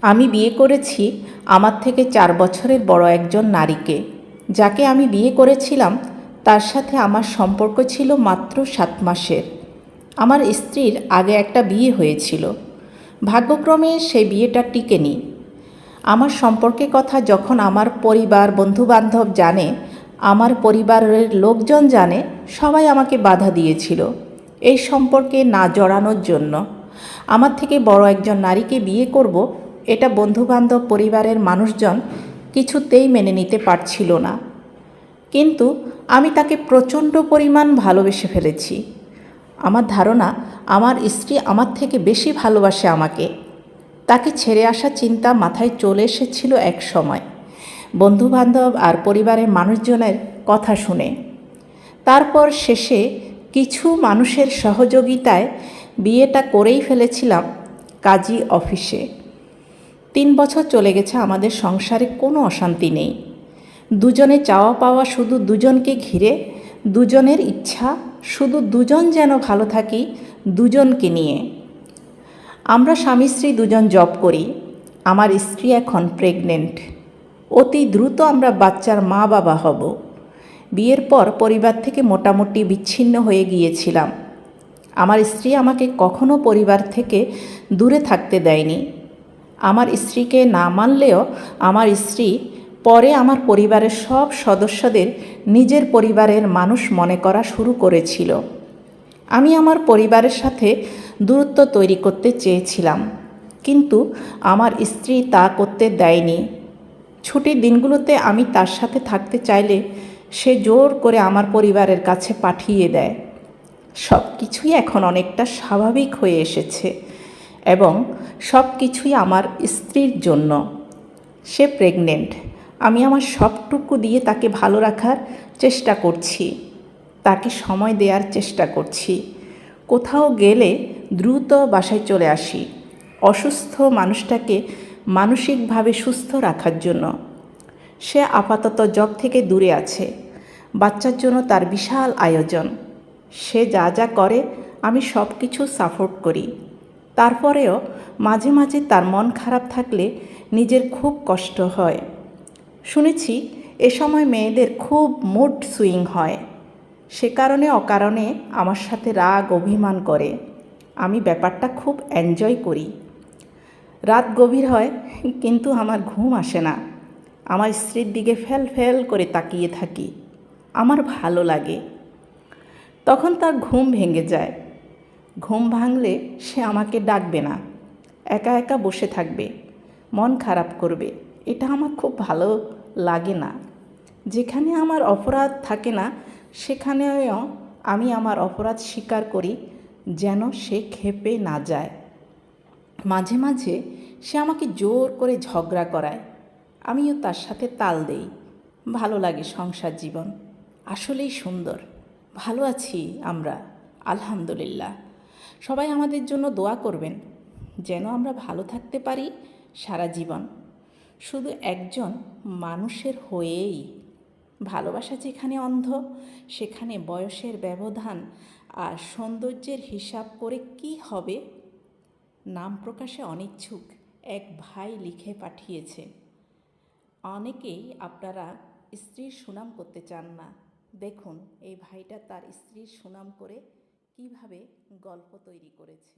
আমি বিয়ে করেছি আমার থেকে 4 বছরের বড় একজন নারীকে। যাকে আমি বিয়ে করেছিলাম তার সাথে আমার সম্পর্ক ছিল মাত্র 7 মাসের। আমার স্ত্রীর আগে একটা বিয়ে হয়েছিল। ভাগ্যক্রমে সেই বিয়েটা টিকেনি। আমার সম্পর্কের কথা যখন আমার পরিবার বন্ধুবান্ধব জানে, আমার পরিবারের লোকজন জানে, সবাই আমাকে বাধা দিয়েছিল এই সম্পর্কে না জড়ানোর জন্য। আমার থেকে বড় একজন নারীকে বিয়ে করব, এটা বন্ধুবান্ধব পরিবারের মানুষজন কিছুতেই মেনে নিতে পারছিল না। কিন্তু আমি তাকে প্রচণ্ড পরিমাণ ভালোবেসে ফেলেছি। আমার ধারণা আমার স্ত্রী আমার থেকে বেশি ভালোবাসে আমাকে। তাকে ছেড়ে আসা চিন্তা মাথায় চলে এসেছিল এক সময়, বন্ধুবান্ধব আর পরিবারের মানুষজনের কথা শুনে। তারপর শেষে কিছু মানুষের সহযোগিতায় বিয়েটা করেই ফেলেছিলাম কাজী অফিসে। 3 বছর চলে গেছে, আমাদের সংসারে কোনো অশান্তি নেই। দুজনে চাওয়া পাওয়া শুধু দুজনকে ঘিরে, দুজনের ইচ্ছা শুধু দুজন যেন ভালো থাকি দুজনকে নিয়ে। আমরা স্বামী স্ত্রী দুজন জব করি। আমার স্ত্রী এখন প্রেগনেন্ট। অতি দ্রুত আমরা বাচ্চার মা বাবা হব। বিয়ের পর পরিবার থেকে মোটামুটি বিচ্ছিন্ন হয়ে গিয়েছিলাম। আমার স্ত্রী আমাকে কখনো পরিবার থেকে দূরে থাকতে দেয়নি। আমার স্ত্রীকে না মানলেও আমার স্ত্রী পরে আমার পরিবারের সব সদস্যদের নিজের পরিবারের মানুষ মনে করা শুরু করেছিল। আমি আমার পরিবারের সাথে দূরত্ব তৈরি করতে চেয়েছিলাম, কিন্তু আমার স্ত্রী তা করতে দেয়নি। ছুটির দিনগুলোতে আমি তার সাথে থাকতে চাইলে সে জোর করে আমার পরিবারের কাছে পাঠিয়ে দেয়। সব কিছুই এখন অনেকটা স্বাভাবিক হয়ে এসেছে এবং সব কিছুই আমার স্ত্রীর জন্য। সে প্রেগনেন্ট। আমি আমার সবটুকু দিয়ে তাকে ভালো রাখার চেষ্টা করছি, তাকে সময় দেওয়ার চেষ্টা করছি। কোথাও গেলে দ্রুত বাসায় চলে আসি অসুস্থ মানুষটাকে মানসিকভাবে সুস্থ রাখার জন্য। সে আপাতত জব থেকে দূরে আছে। বাচ্চার জন্য তার বিশাল আয়োজন। সে যা যা করে আমি সব কিছু সাপোর্ট করি। তারপরেও মাঝে মাঝে তার মন খারাপ থাকলে নিজের খুব কষ্ট হয়। শুনেছি এ সময় মেয়েদের খুব মুড সুইং হয়। সে কারণে অকারণে আমার সাথে রাগ অভিমান করে। আমি ব্যাপারটা খুব এনজয় করি। রাত গভীর হয় কিন্তু আমার ঘুম আসে না। আমার স্ত্রীর দিকে ফেল ফেল করে তাকিয়ে থাকি। আমার ভালো লাগে। তখন তার ঘুম ভেঙে যায়। ঘুম ভাঙলে সে আমাকে ডাকবে না, একা একা বসে থাকবে, মন খারাপ করবে। এটা আমার খুব ভালো লাগে না। যেখানে আমার অপরাধ থাকে না সেখানেও আমি আমার অপরাধ স্বীকার করি, যেন সে ক্ষেপে না যায়। মাঝে মাঝে সে আমাকে জোর করে ঝগড়া করায়, আমিও তার সাথে তাল দেই। ভালো লাগে সংসার জীবন, আসলেই সুন্দর। ভালো আছি আমরা, আলহামদুলিল্লাহ। সবাই আমাদের জন্য দোয়া করবেন যেন আমরা ভালো থাকতে পারি সারা জীবন, শুধু একজন মানুষের হয়েই। ভালোবাসা যেখানে অন্ধ, সেখানে বয়সের ব্যবধান আর সৌন্দর্যের হিসাব করে কি হবে। নাম প্রকাশে অনিচ্ছুক এক ভাই লিখে পাঠিয়েছে, অনেকেই আপনারা স্ত্রীর সুনাম করতে চান না। দেখুন এই ভাইটা তার স্ত্রীর সুনাম করে কিভাবে গল্প তৈরি করেছে।